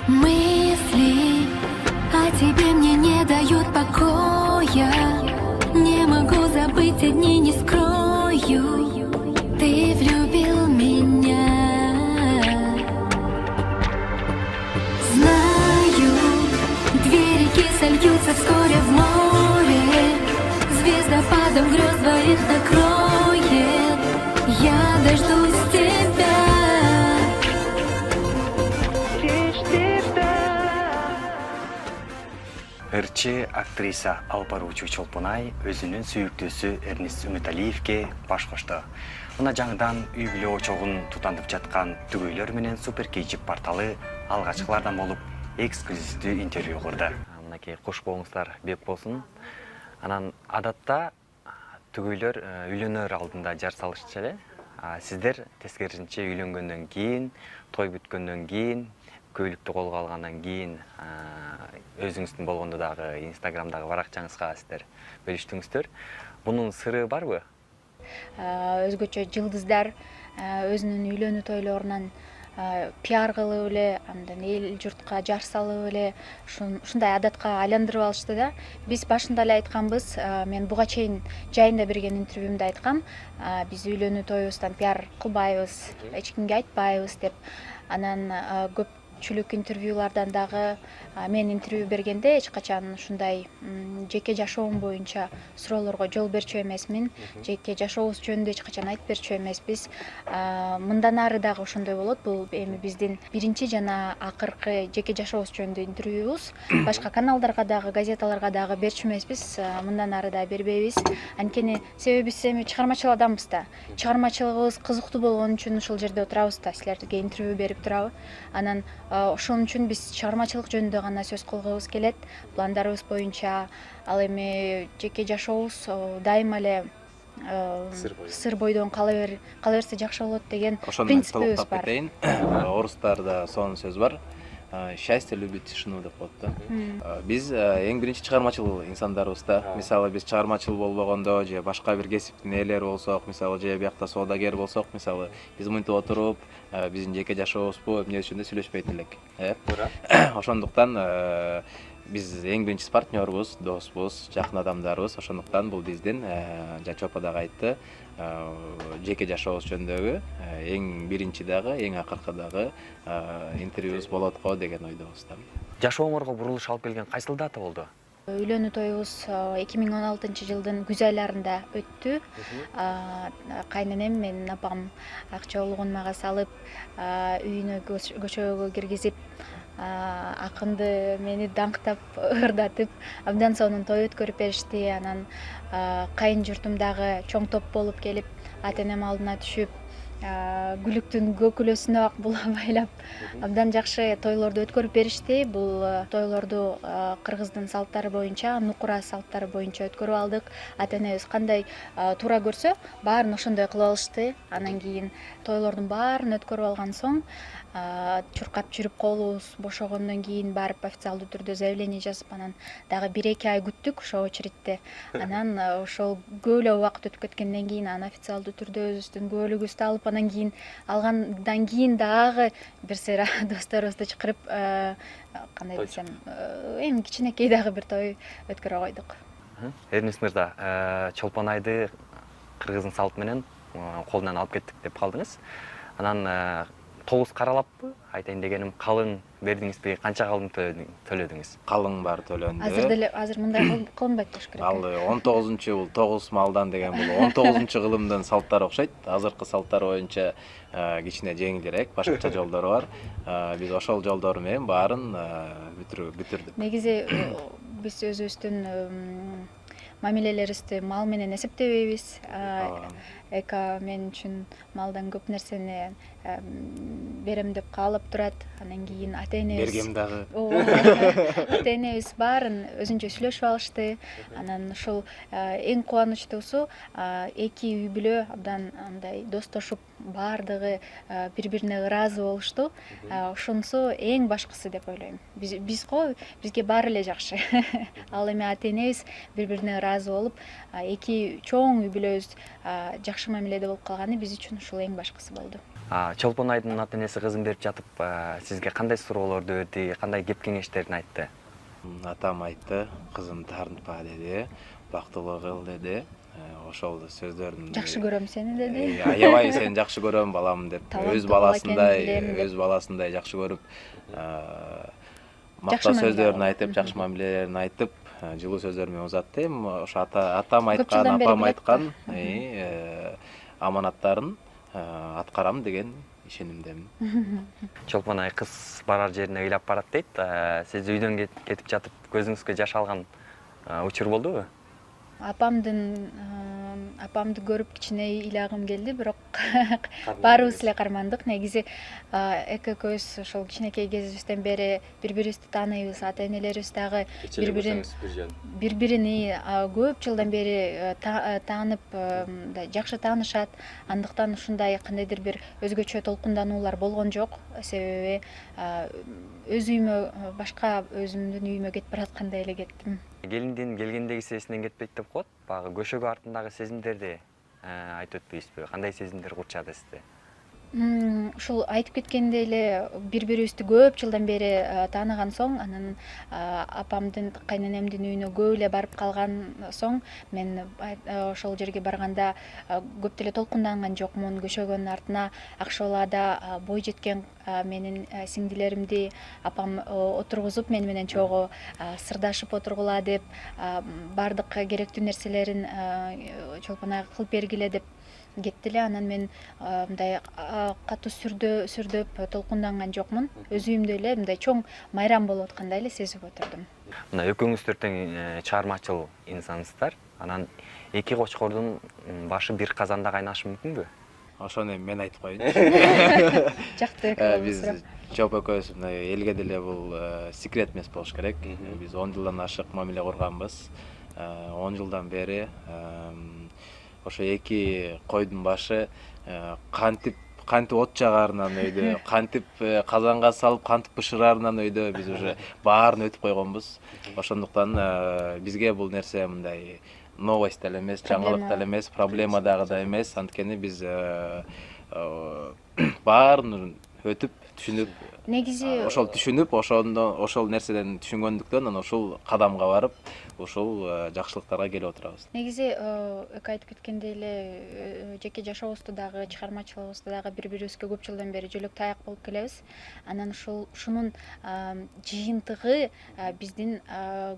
Мысли о тебе мне не дают покоя. Не могу забыть, одни не скрою. Ты влюбил меня. Знаю, две реки сольются вскоре в море. Звездопадом грез двоих накроет. Я дождусь тебя. Ырчы актриса Алпаруучу Чолпонай өзүнүн сүйүктүүсү Эрнест Үмүталиевке баш кошто. Мына жаңыдан үй бүлө очогун тутандып жаткан түгөйлөр менен Супер Кейчип порталы алгачкылардан болуп эксклюзивдүү интервью курду. Мынакей кош болуңуздар бек болсун. Анан адатта түгөйлөр үйлөнөр алдында жар салышчу эле. Сиздер тескерисинче үйлөнгөндөн кийин, той бүткөндөн кийин, көйлүктү колго алгандан кийин өзүңүздүн болгондо дагы Инстаграмдагы баракчаңызга сиздер бөлүштүңүздөр. Бунун сыры барбы? Өзгөчө жылдыздар өзүнүн үйлөнүү тойлорунан пиар кылып эле, андан эл журтка жар салып эле ушундай адатка айландырып алышты да. Биз башында эле айтканбыз, мен буга чейин жайында берген интервьюмда айткам, биз үйлөнүү тоюбуздан пиар кылбайбыз, эч кимге айтпайбыз деп. Анан көпчүлүк интервьюлардан дагы мен интервью бергенде эч качан ушундай жеке жашоом боюнча суроолорго жол берчү эмесмин. Жеке жашообуз жөнүндө эч качан айтып берчү эмеспиз. Мындан ары дагы ошондой болот. Бул эми биздин биринчи жана акыркы жеке жашообуз жөнүндө интервьюбуз. Башка каналдарга дагы, газеталарга дагы берчү эмеспиз. Мындан ары да бербейбиз. Анткени себеби биз эми чыгармачыл адамбыз да. Чыгармачылыгыбыз кызыктуу болгон үчүн ушул жерде отурабыз да, силерге интервью берип турабы. Анан ошон үчүн биз чыгармачылык жөнүндө гана сөз кылгыбыз келет. Пландарыбыз боюнча ал эми жеке жашообуз дайыма эле сыр бойдон кала берсе жакшы болот деген принципибиз бар. Кетейин. Орустарда сонун сөз бар. Счастье любит тишину деп коет да. Биз эң биринчи чыгармачыл инсандарбыз да. Мисалы биз чыгармачыл болбогондо же башка бир кесиптин ээлери болсок, мисалы же биякта соодагер болсок, мисалы биз мынтип отуруп, биздин жеке жашообузбу эмне үчүн да сүйлөшпөйт элек. Ошондуктан биз эң биринчи партнербуз, доспуз, жакын адамдарбыз. Ошондуктан бул биздин Жачо апа дагы айтты, жеке жашообуз жөнүндөгү эң биринчи дагы, эң акыркы дагы интервьюбуз болот го деген ойдобуз да. Жашооңорго бурулуш алып келген кайсыл дата болду? Үйлөнүү тоюбуз 2016-жылдын күз айларында өттү. Кайненем, менин апам акчалыгын мага салып, үйүнө көчөгө киргизип, акынды мени даңктап, ырдатып, абдан сонун той өткөрүп беришти. Анан кайын журтум дагы чоң топ болуп келип, ата-энем алдына түшүп, гүлүктүн көкүлөсүнө ак булап байлап, абдан жакшы тойлорду өткөрүп беришти. Бул тойлорду кыргыздын салттары боюнча, нукура салттары боюнча өткөрүп алдык. Ата-энебиз кандай туура көрсө, баарын ошондой кылып алышты. Анан кийин тойлордун баарын өткөрүп алган соң, чуркап жүрүп колубуз бошогондон кийин барып официалдуу түрдө заявление жазып, анан дагы 1-2 ай күттүк ошо очередте. Анан ошол көп эле убакыт өтүп кеткенден кийин анан официалдуу түрдө өзүбүздүн куәлүгүбүздү алып, анан кийин алгандан кийин дагы бир сыйра досторубузду чакырып, кандай десем, эми кичинекей дагы бир той өткөрө койдук. Эрнест мырза, Чолпонайды кыргыздын салты менен колунан алып кеттик деп калдыңыз. Анан тогуз каралаппы? Айтайын дегеним, калың бердиңизби? Канча калың төлөдүңүз? Калың бар төлөндү. Азыр мындай кылынбайт болуш керек. Ал 19-бул 9 малдан деген бул 19-кылымдын салттары окшойт. Азыркы салттар боюнча кичине жеңилирээк, башкача жолдору бар. Биз ошол жолдор менен баарын бүтүрдүк. Негизи биз өзүбүздүн мамилелерибизди мал менен эсептебейбиз. Эка мен үчүн малдан көп нерсени берем деп каалап турат. Анан кийин ата-энебиз Бергем дагы. Ата-энебиз баарын өзүнчө сүйлөшүп алышты. Анан ушул эң кубанычтуусу, эки үй бүлө абдан андай достошуп, баардыгы бири-бирине ыраазы болушту. Ошонусу эң башкысы деп ойлойм. Бизге баары эле жакшы. Ал эми ата-энебиз бири-бирине ыраазы болуп, эки чоң үй бүлөбүз жакшы мамиледе болуп калганы биз үчүн ушул эң башкысы болду. Чолпон Айдын ата энеси кызын берип жатып, сизге кандай суроолорду берди, кандай кеп кеңештерин айтты? Атам айтты, кызым тартпа деди, бактылуу кыл деди. Ошол сөздөрдүн Жакшы көрөм сени деди. Аябай сени жакшы көрөм балам деп, Таланттуу өз бала экенин билем деп. баласындай жакшы көрүп, Жакшы мактоо мамиле сөздөрүн кылды. айтып, жакшы мамилелерин айтып, жылуу сөздөр менен узатты. Эми ошо атам Көп айткан, жылдан бери апам билет айткан да. аманаттарын аткарам деген ишенимдемин. Чолпон Ай кыз барар жерине ыйлап барат дейт. Сиз үйдөн кетип жатып көзүңүзгө жаш алган учур болдубу? Апамды көрүп кичине ыйлагым келди, бирок баарыбыз эле кармандык. Негизи эки экөөбүз ошол кичинекей кезибизден бери бири-бирибизди тааныйбыз. Ата энелерибиз дагы бири-бирини көп жылдан бери таанып, жакшы таанышат. Андыктан ушундай кандайдыр бир өзгөчө толкундануулар болгон жок. Себеби өз үйүмө, башка өзүмдүн үйүмө кетип бараткандай эле кеттим. Келиндин келгендеги сесинен кетпейт деп коет. Багы көшөгө артындагы сезимдерди айтып өтпөйсүзбү? Кандай сезимдер курчады сизди? Ушул айтып кеткендей эле бири-бирибизди көп жылдан бери тааныган соң, анан апамдын, кайненемдин үйүнө көп эле барып калган соң, мен ошол жерге барганда көп деле толкунданган жокмун. Көшөгөнүн артына Акшоолада бой жеткен менин сиңдилеримди апам отургузуп, мени менен чогуу сырдашып отургула деп, баардык керектүү нерселерин Чолпон Айга кылып бергиле деп кетти эле. Анан мен мындай катуу сүрдөп толкунданган жокмун. Өз үйүмдө эле мындай чоң майрам болуп аткандай эле сезип отурдум. Мына экөөңүздөр тең чыгармачыл инсансыздар. Анан эки кочкордун башы бир казанда кайнашы мүмкүнбү? Ошону эми мен айтып коеюнчу. Жакты Биз Чолпон экөөбүз мындай элге деле бул секрет эмес болуш керек. Биз 10 жылдан ашык мамиле курганбыз. 10 жылдан бери ошо эки койдун башы кантип от жагаарынан өйдө, кантип казанга салып кантип бышыраарынан өйдө биз уже баарын өтүп койгонбуз. Ошондуктан бизге бул нерсе мындай новость деле эмес, жаңылык деле эмес, проблема дагы да эмес. Анткени биз баарын өтүп, түшүнүп, негизи ошол түшүнүп, ошол нерседен түшүнгөндүктөн анан ушул кадамга барып, ушул жакшылыктарга келип отурабыз. Негизи эки айтып кеткендей эле жеке жашообузду дагы, чыгармачылыгыбызды дагы бири-бирибизге көп жылдан бери жөлөк таяк болуп келебиз. Анан ушунун жыйынтыгы биздин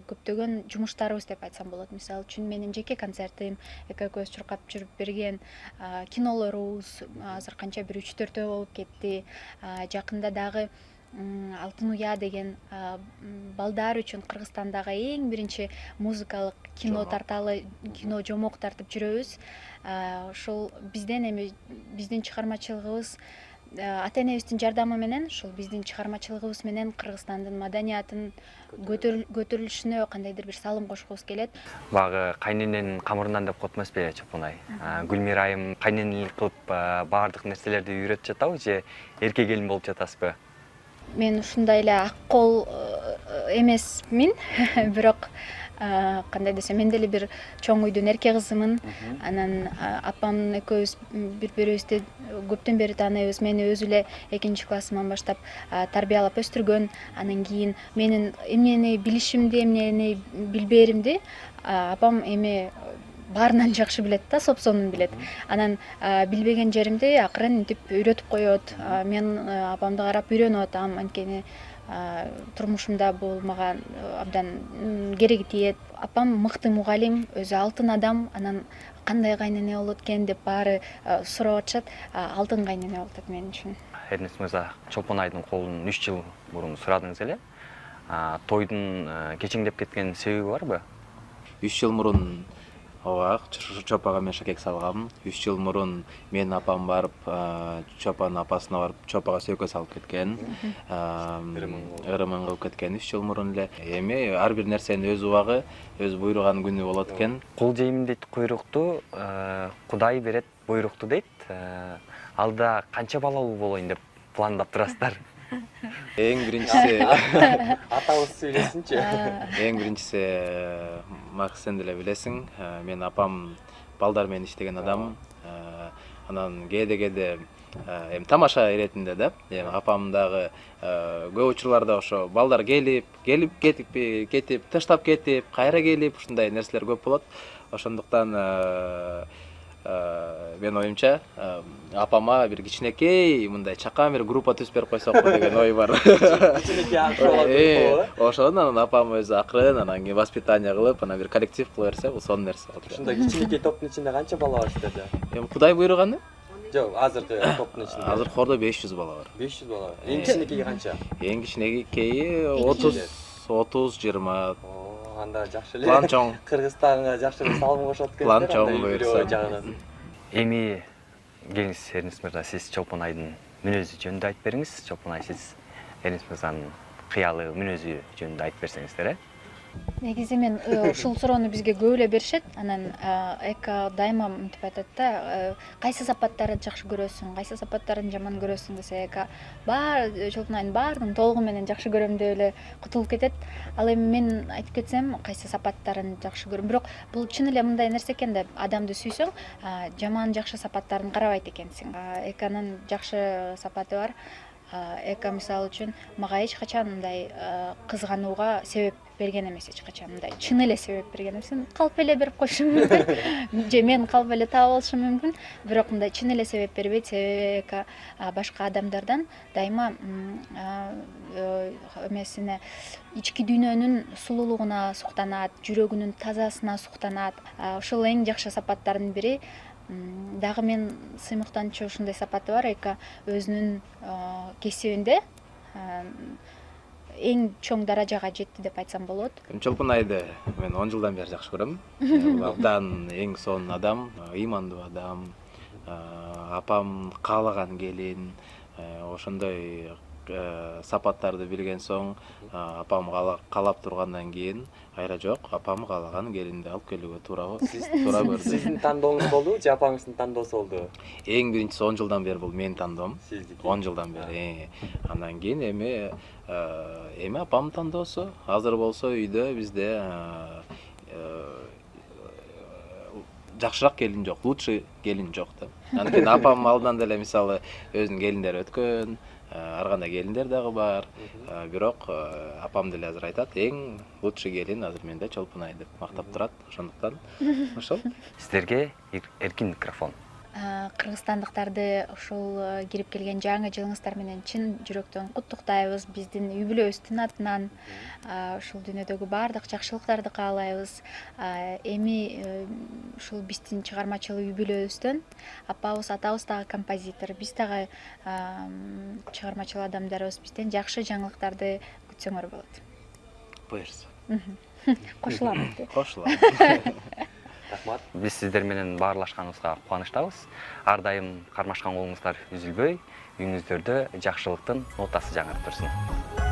көптөгөн жумуштарыбыз деп айтсам болот. Мисалы үчүн менин жеке концертим, эки экөөбүз чуркап жүрүп берген кинолорубуз азыр канча бир 3-4 болуп кетти. Жакында дагы Алтын уя деген балдар үчүн Кыргызстандагы эң биринчи музыкалык кино тарталы, кино жомок тартып жүрөбүз. Ошол биздин чыгармачылыгыбыз ата энебиздин жардамы менен, ушул биздин чыгармачылыгыбыз менен Кыргызстандын маданиятын көтөрүлүшүнө кандайдыр бир салым кошкубуз келет. Багы кайнененин камырынан деп коет эмеспи Чолпон Ай? Гүлмира айым кайненелик кылып баардык нерселерди үйрөтүп жатабы же эрке келин болуп жатасызбы? Мен ушундай эле ак кол эмесмин, бирок кандай десем, мен деле бир чоң үйдүн эрке кызымын. Анан апам экөөбүз бири-бирибизди көптөн бери тааныйбыз. Мени өзү эле 2-классыман баштап тарбиялап өстүргөн. Анан кийин менин эмнени билишимди, эмнени билбээримди апам эми баарынан жакшы билет да, сопсонун билет. Анан билбеген жеримди акырын интип үйрөтүп коет. Мен апамды карап үйрөнүп атам, анткени турмушумда бул мага абдан кереги тиет. Апам мыкты мугалим, өзү алтын адам. Анан кандай кайнене болот экен деп баары сурап атышат. Алтын кайнене болуп атат мен үчүн. Эрнест мырза, Чолпон Айдын колун 3 жыл мурун сурадыңыз эле. Тойдун кечиңдеп кеткен себеби барбы? 3 жыл мурун ооба, Чопага мен шакек салгам. 3 жыл мурун менин апам барып, Чопанын апасына барып, Чопага сөйкө салып кеткен. Ырымын кылып кеткен 3 жыл мурун эле. Эми ар бир нерсенин өз убагы, өз буйруган күнү болот экен. Кул жейм дейт куйрукту, Кудай берет буйрукту дейт. Алда канча балалуу болоюн деп пландап турасыздар? Эң биринчиси Атабыз сүйлөсүнчү. Эң биринчиси Макс, сен деле билесиң, менин апам балдар менен иштеген адам. Анан кээде эми тамаша иретинде да. Эми апам дагы көп учурларда ошо балдар келип кетип, таштап кетип, кайра келип ушундай нерселер көп болот. Ошондуктан мен оюмча апама бир кичинекей мындай чакан бир группа түзүп берип койсокпу деген ой бар. Ошондон анан апам өзү акырын анан кийин воспитание кылып, анан бир коллектив кыла берсе, бул сонун нерсе болот. Ушундай кичинекей топтун ичинде канча бала бар сиздерде? Эми Кудай буйруганы? Жок, азыркы топтун ичинде. Азыр хордо 500 бала бар. 500 бала. Эң кичинекейи канча? Эң кичинекейи 30-20. Анда жакшы эле. План чоң. Кыргызстанга жакшы эле салым кошот экенсиз. План чоң буйрса. Эми келиңиз Эрнест мырза, сиз Чолпон Айдын мүнөзү жөнүндө айтып бериңиз. Чолпон Ай, сиз Эрнест мырзанын кыялы мүнөзү жөнүндө айтып берсеңиздер, негизи мен ушул суроону бизге көп эле беришет. Анан эка дайыма мынтип айтат да, кайсы сапаттарын жакшы көрөсүң, кайсы сапаттарын жаман көрөсүң десе, эка Чолпон Айдын баардыгын толугу менен жакшы көрөм деп эле кутулуп кетет. Ал эми мен айтып кетсем, кайсы сапаттарын жакшы көрөм. Бирок бул чын эле мындай нерсе экен да, адамды сүйсөң, жаман жакшы сапаттарын карабайт экенсиң. Эканын жакшы сапаты бар. Эка мисалы үчүн мага эч качан мындай кызганууга себеп берген эмес, эч качан мындай чын эле себеп берген эмес. Калп эле берип койушум мүмкүн, же мен калп эле таап алышым мүмкүн, бирок мындай чын эле себеп бербейт. Себеби эка башка адамдардан дайыма эмесине, ички дүйнөнүн сулуулугуна суктанат, жүрөгүнүн тазасына суктанат. Ошол эң жакшы сапаттардын бири. Дагы мен сыймыктанчу ушундай сапаты бар, эка өзүнүн кесибинде эң чоң даражага жетти деп айтсам болот. Чолпон Айды мен 10 жылдан бери жакшы көрөм. Абдан эң сонун адам, ыймандуу адам. Апам каалаган келин, ошондой сапаттарды билген соң, апам каалап тургандан кийин айра жок, апам каалаган келинди алып келүүгө туура көрдү. Сиздин тандооңуз болдубу же апаңыздын тандоосу болдубу? Эң биринчиси 10 жылдан бери бул менин тандоом. Сиздики? 10 жылдан бери. Андан кийин эми апам тандоосу. Азыр болсо үйдө бизде жакшыраак келин жок, лучше келин жок да. Анткени апам алдан деле мисалы өзүнүн келиндери өткөн, ар кандай келиндер дагы бар. Бирок апам деле азыр айтат, эң лучший келин азыр менде Чолпон Ай деп мактап турат. Ошондуктан ошол. Сиздерге эркин микрофон. Кыргызстандыктарды ушул кирип келген жаңы жылыңыздар менен чын жүрөктөн куттуктайбыз. Биздин үй бүлөбүздүн атынан ушул дүйнөдөгү баардык жакшылыктарды каалайбыз. Эми ушул биздин чыгармачыл үй бүлөбүздөн апабыз, атабыз дагы композитор, биз дагы чыгармачыл адамдарыбыз. Бизден жакшы жаңылыктарды күтсөңөр болот. Буйрса. Кошулам. Кошулам. Рахмат. Биз сиздер менен баарлашканыбызга кубанычтабыз. Ар дайым кармашкан колуңуздар үзүлбөй, үйүңүздөрдө жакшылыктын нотасы жаңырып турсун.